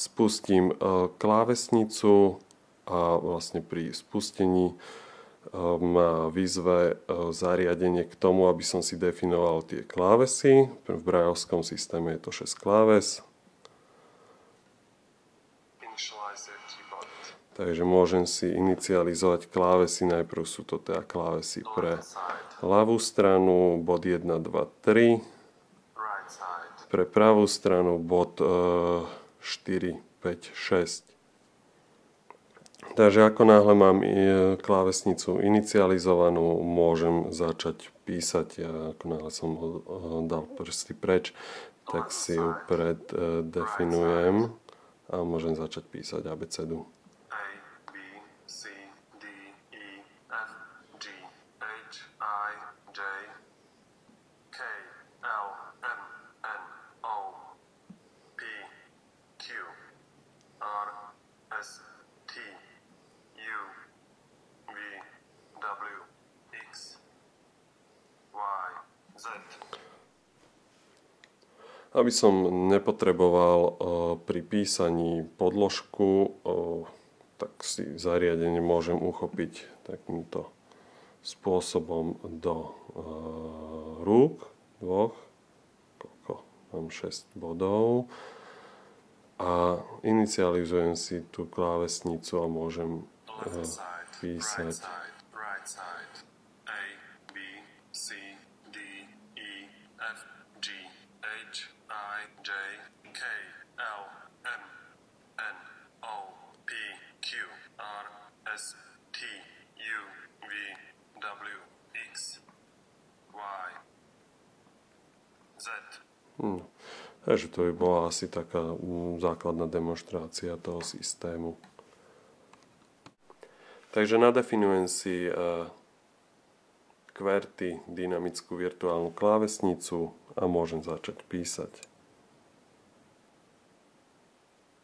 spustím klávesnicu a vlastne pri spustení ma vyzve zariadenie k tomu, aby som si definoval tie klávesy. V braillovskom systéme je to 6 kláves. Takže môžem si inicializovať klávesy. Najprv sú to teda klávesy pre ľavú stranu, bod 1, 2, 3. Pre pravú stranu bod 4, 5, 6. Takže ako náhle mám klávesnicu inicializovanú, môžem začať písať. Ja ako náhle som ho dal prsty preč, tak si ju preddefinujem a môžem začať písať abecedu. Aby som nepotreboval pri písaní podložku, tak si zariadenie môžem uchopiť takýmto spôsobom do rúk dvoch. Mám 6 bodov a inicializujem si tú klávesnicu a môžem písať. Takže to by bola asi taká základná demonštrácia toho systému. Takže nadefinujem si QWERTY, dynamickú virtuálnu klávesnicu a môžem začať písať.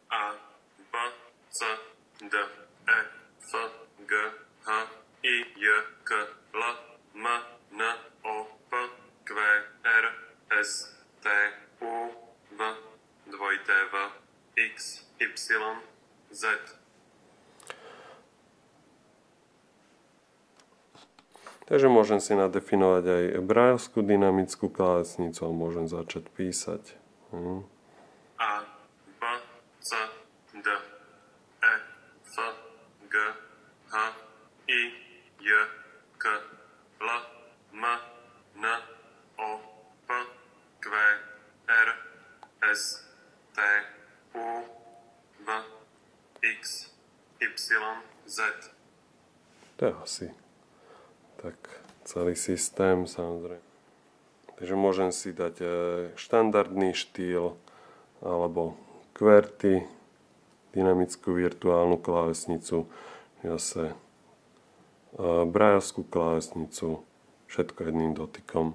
A, B, C, D, E, F, G, H, I, J, K, L, M, N, O, P, Q, R, S, T, U, V, dvojité V, X, Y, Z. Takže môžem si nadefinovať aj braillovskú dynamickú klávesnicu a môžem začať písať. A, B, C, D, E, F, G, H, I, J, K, L, M, N, O, P, Q, R, S, T, U, V, X, Y, Z. To je asi tak celý systém, samozrejme. Takže môžem si dať štandardný štýl alebo QWERTY, dynamickú virtuálnu klávesnicu, zase braillovskú klávesnicu, všetko jedným dotykom.